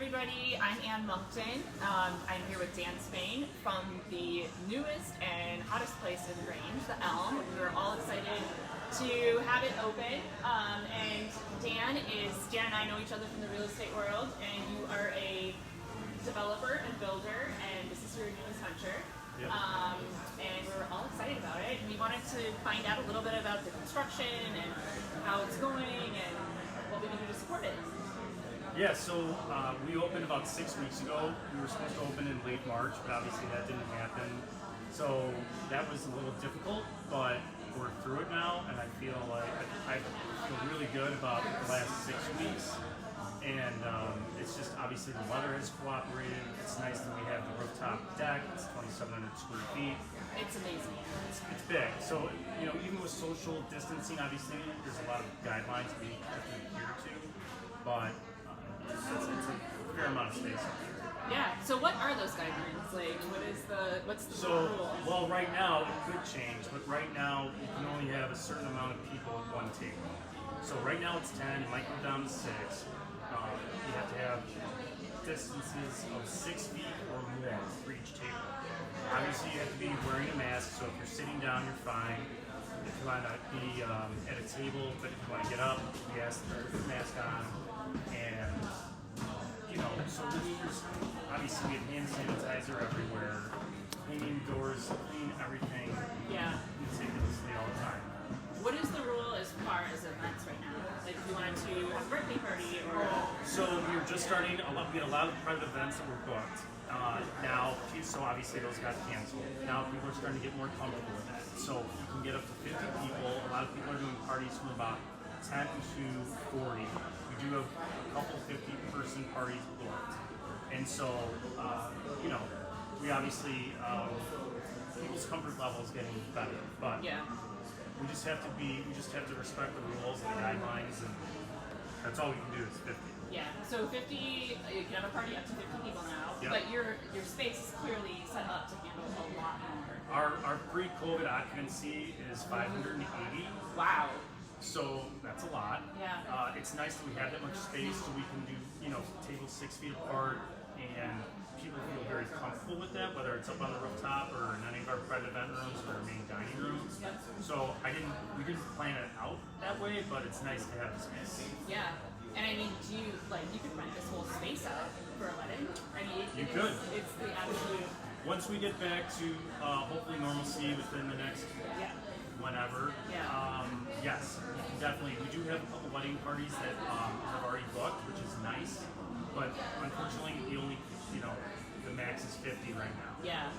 everybody, I'm Ann Moncton. I'm here with Dan Spain from the newest and hottest place in the Grange, the Elm. We're all excited to have it open. And Dan and I know each other from the real estate world, and you are a developer and builder, and this is your newest venture. Yep. And we're all excited about it. We wanted to find out a little bit about the construction and how it's going and what we can do to support it. Yeah, so we opened about 6 weeks ago. We were supposed to open in late March, but obviously that didn't happen. So that was a little difficult, but we're through it now, and I feel really good about the last 6 weeks. And it's just obviously the weather has cooperated. It's nice that we have the rooftop deck. It's 2,700 square feet. It's amazing. It's big. So, even with social distancing, obviously, there's a lot of guidelines we have to adhere to. But it's a fair amount of space. Yeah. So what are those guidelines? Like, what's the rule? Well, right now it could change, but right now you can only have a certain amount of people at one table. So right now it's 10. It might go down to 6. You have to have distances of 6 feet or more for each table. Obviously, you have to be wearing a mask, so if you're sitting down, you're fine. If you want to be at a table, but if you want to get up, you ask to put your mask on. And, so there's obviously we have hand sanitizer everywhere, cleaning doors, clean everything. Yeah. Meticulously all the time. What is the rule as far as events right now? Like, if you wanted to have a birthday party or... So we were just starting, we had a lot of private events that were booked. Now, so obviously those got canceled. Now people are starting to get more comfortable with that. So you can get up to 50 people. A lot of people are doing parties from about 10 to 40. We do have a couple 50-person parties booked. And so, we obviously, people's comfort level is getting better. But Yeah. we just have to respect the rules and the guidelines, and that's all we can do is 50. Yeah. So 50, you can have a party up to 50 people now, Yep. but your space is clearly set up to handle a lot more. Our pre-COVID occupancy is 580. Wow. So that's a lot. Yeah. It's nice that we have that much space so we can do, tables 6 feet apart, and people feel very comfortable with that, whether it's up on the rooftop or in any of our private event rooms or our main dining room. Yep. So we didn't plan it out that way, but it's nice to have the space. Yeah. And I mean, you could rent this whole space out for a wedding? I mean, You could. It's the absolute... Once we get back to hopefully normalcy within the next Yeah. whenever, Yeah. yes, we can definitely. We do have a couple wedding parties that have already booked, which is nice, but unfortunately the max is 50 right now. Yeah.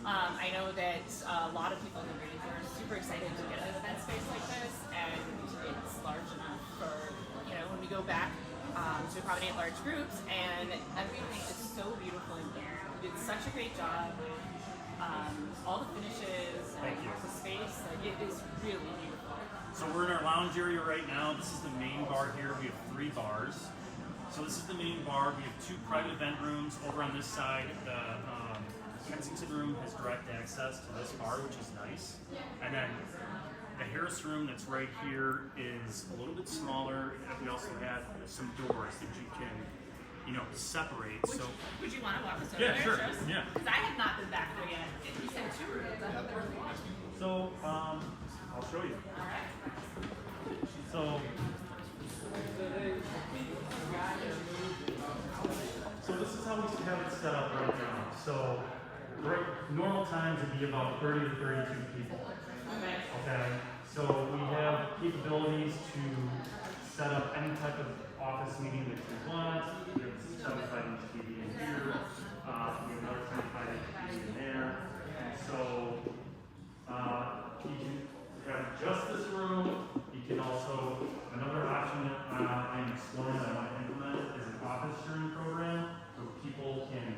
I know that a lot of people in the Grange are super excited to get an event space like this, and it's large enough for, when we go back to accommodate large groups, and everything is so beautiful in here. You did such a great job with all the finishes and Thank you. the space. Like, it is really beautiful. So we're in our lounge area right now. This is the main bar here. We have 3 bars. So this is the main bar. We have 2 private event rooms over on this side. The Kensington room has direct access to this bar, which is nice. And then the Harris room that's right here is a little bit smaller. And we also have some doors that you can, separate. Would you want to walk us over Yeah, there? sure. Show us? Yeah. Because I have not been back there yet. You said 2 rooms. I thought there was 1. So I'll show you. All right. So this is how we have it set up right now. So normal times would be about 30 to 32 people. Okay. So we have capabilities to set up any type of office meeting that you want. We have a 75-inch TV in here. We have another 25-inch TV in there. So you can have just this room. You can also, another option that I'm exploring that I want to implement is an office sharing program where people can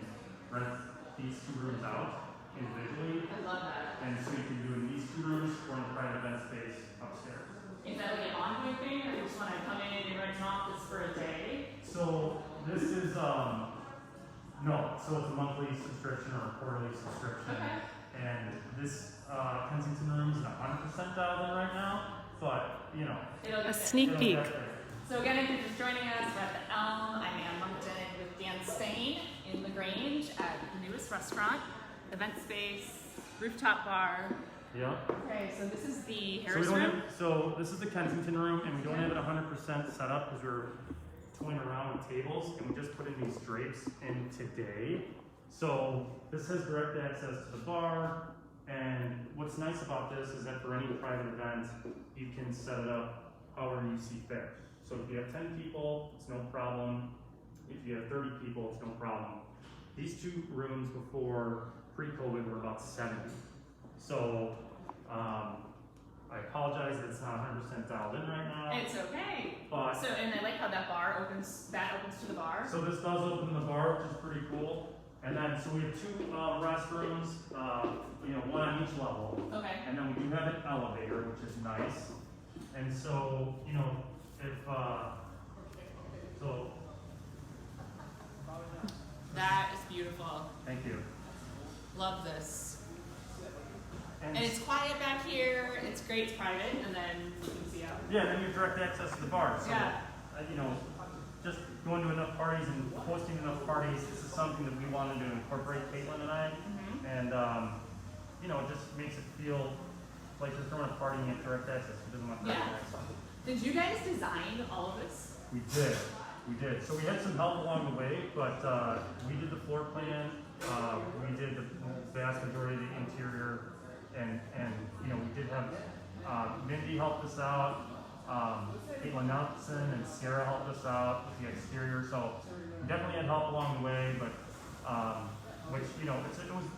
rent these 2 rooms out individually. I love that. And so you can do in these 2 rooms or in the private event space upstairs. Is that like an ongoing thing, or you just want to come in and rent an office for a day? So this is, no, so it's a monthly subscription or a quarterly subscription. Okay. And this Kensington room is 100% dialed in right now, but, It'll A get sneak it'll peek. get there. So again, if you're just joining us, we're at the Elm. I'm Ann Moncton with this restaurant, event space, rooftop bar. Yeah. Okay, so this is the So, Harris room. so this is the Kensington room, and we don't have it 100% set up because we're toying around with tables, and we just put in these drapes in today. So this has direct access to the bar, and what's nice about this is that for any private event, you can set it up however you see fit. So if you have 10 people, it's no problem. If you have 30 people, it's no problem. These two rooms before pre-COVID were about 70. So I apologize that it's not 100% dialed in right now. It's okay. But So, and I like how that bar opens, to the bar. so this does open the bar, which is pretty cool. And then, so we have two restrooms, one on each level. Okay. And then we do have an elevator, which is nice. And so, if, so. That is beautiful. Thank you. Love this. And And it's quiet back here. It's great. It's private, and then you can see out. yeah, then you have direct access to the bar. So, Yeah. Just going to enough parties and hosting enough parties, this is something that we wanted to incorporate, Caitlin and I. Mm-hmm. And, it just makes it feel like you're throwing a party and you have direct access. It doesn't want direct Yeah. access. Did you guys design all of this? We did. So we had some help along the way, but we did the floor plan. We did the vast majority of the interior, and we did have Mindy helped us out. Caitlin Nelson and Sierra helped us out with the exterior. So we definitely had help along the way, but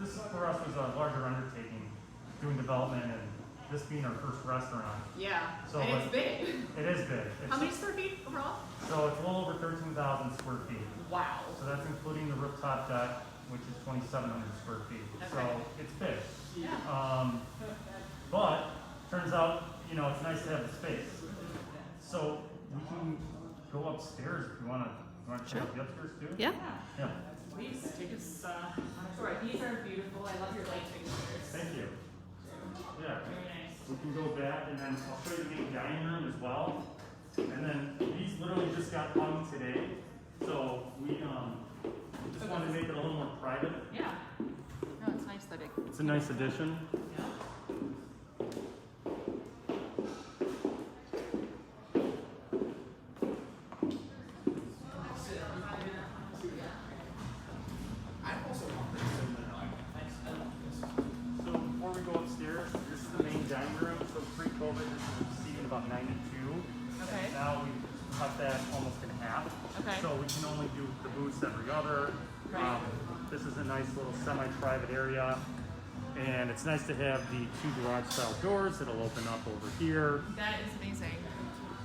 this for us was a larger undertaking, doing development and this being our first restaurant. Yeah. So and it's big. It is big. How many square feet overall? So it's a little over 13,000 square feet. Wow. So that's including the rooftop deck, which is 2,700 square feet. Okay. So it's big. Yeah. But turns out, it's nice to have the space. So we can go upstairs if you want to. You want to check the upstairs too? Yeah. Yeah. Please take us on a tour. These are beautiful. I love your light fixtures. Thank you. Yeah. Very nice. We can go back and then I'll show you the main dining room as well. And then these literally just got hung today. So we just wanted to make it a little more private. Yeah. No, it's nice that it. It's a nice addition. Yeah. So before we go upstairs, this is the main dining room. So pre-COVID, this was seating about 92. Okay. And now we cut that almost in half. Okay. So we can only do the booths every other. Right. This is a nice little semi-private area. And it's nice to have the two garage-style doors that'll open up over here. That is amazing.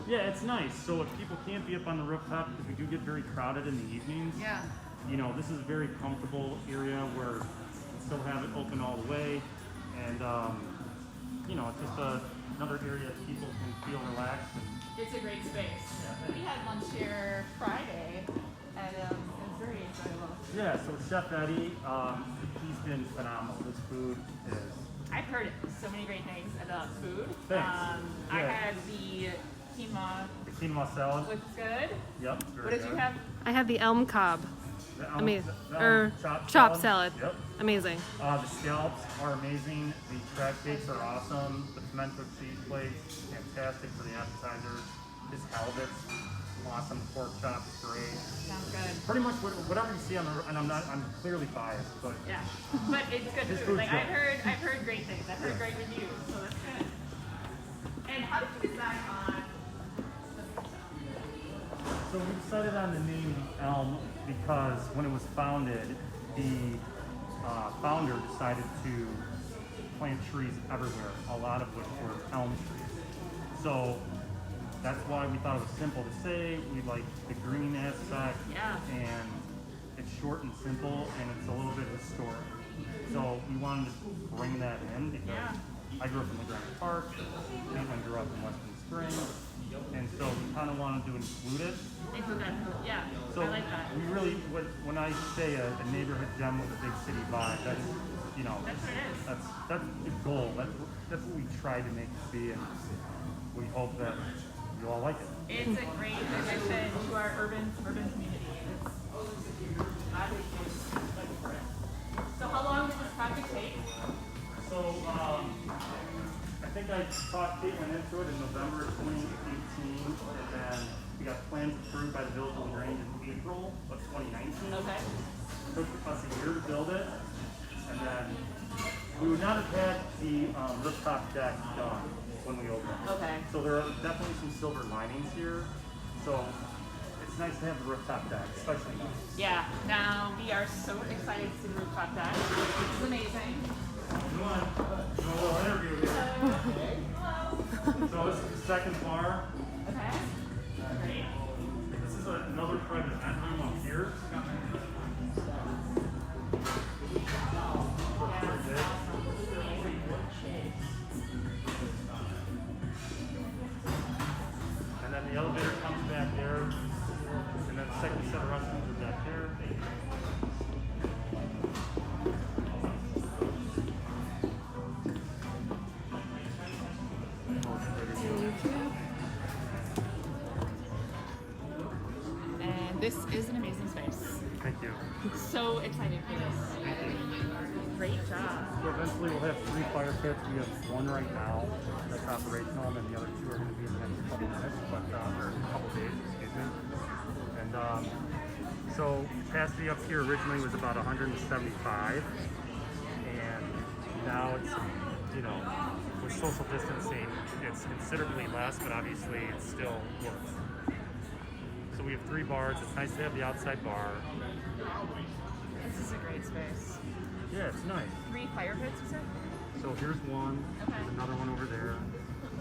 Yeah, it's nice. So if people can't be up on the rooftop, because we do get very crowded in the evenings, Yeah. this is a very comfortable area where we still have it open all the way. And, it's just another area that people can feel relaxed. And, It's a great space. Yeah. We had lunch here Friday, and it was very enjoyable. yeah, so Chef Eddie, he's been phenomenal. This food is... I've heard so many great things about food. Thanks. I Yeah. had the quinoa. The quinoa salad. Looks good. Yep, very What did good. you have? I had the elm cob. The Amazing. chopped Chopped salad. Yep. Amazing. The scallops are amazing. The crab cakes are awesome. The pimento cheese plates, fantastic for the appetizers. His halibut's awesome. Pork chops, great. Sounds good. Pretty much whatever you see on the, and I'm clearly biased, but Yeah, but it's good His food. food's Like good. I've heard great things. I've heard great reviews, so that's good. And how did you decide on the pizza? so we decided on the name Elm because when it was founded, the founder decided to plant trees everywhere, a lot of which were elm trees. So that's why we thought it was simple to say. We like the green aspect, Yeah. and it's short and simple, and it's a little bit historic. So we wanted to bring that in because Yeah. I grew up in the Grange Park, Caitlin grew up in Western Springs, and so we kind of wanted to include it. Include that food. Yeah, So I like that. we really, when I say a neighborhood gem with a big city vibe, that's That's what it is. that's the goal. That's what we try to make it be, and we hope that you all like it. It's a great addition to our urban community. It's, I think it's like for it. So had talked Caitlin into it in November of 2018, and then we got plans approved by the Village of La Grange in April of 2019. Okay. Took us a year to build it, and then we would not have had the rooftop deck done when we opened. Okay. So there are definitely some silver linings here. So it's nice to have the rooftop deck, especially now. Yeah. Now we are so excited to see the rooftop deck. This is amazing. You want a little interview here? So this is the second bar. Okay. Great. This is another private event room up here. And then the elevator comes back there, and then the second set of restrooms are back there. And this is an amazing space. Thank you. So excited for this. Thank you. Great job. So eventually we'll have 3 fire pits. We have 1 right now that's operational, and then the other 2 are going to be in the next couple minutes, or a couple days, excuse me. And so capacity up here originally was about 175, and now it's, you know, with social distancing, it's considerably less, but obviously it still works. So we have 3 bars. It's nice to have the outside bar. This is a great space. Yeah, it's nice. 3 fire pits, you said? So here's one. Okay. There's another one over there.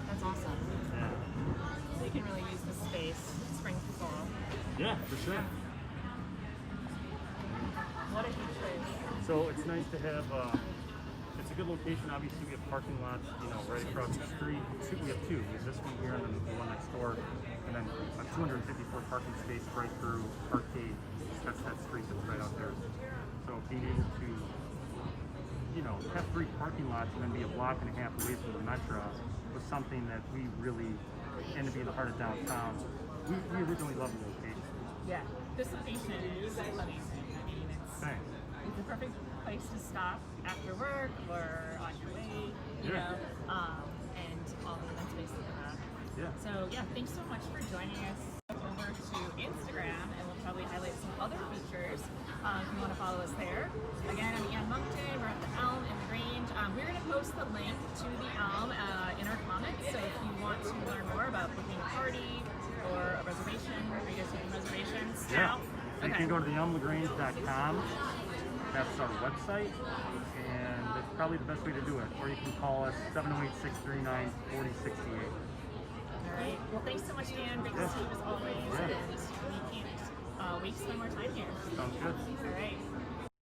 That's awesome. Yeah. So you can really use this space spring to fall. Yeah, for sure. What a huge space. So it's nice to have. It's a good location. Obviously, we have parking lots, you know, right across the street. We have 2. We have this one here and then the one next door, and then a 254 parking space right through Arcade. That's that street that's right out there. So being able to, you know, have 3 parking lots and then be a block and a half away from the metro was something that we really, and to be in the heart of downtown, we originally loved the location. Yeah. This location is amazing. I mean, it's the perfect place to stop after work or on your way, you know, and all the event space that you have. Yeah. So yeah, thanks so much for joining us. Over to Instagram, and we'll probably highlight some other features if you want to follow us there. Again, I'm Ann Moncton. We're at the Elm in La Grange. We're going to post the link to the Elm in our comments. So if you want to learn more about booking a party or a reservation, are you guys taking reservations now? You can go to theelmlagrange.com. That's our website, and that's probably the best way to do it. Or you can call us 708-639-4068. All right. Well, thanks so much, Dan. Great to see you as always. And we can't wait to spend more time here. Sounds good. All right.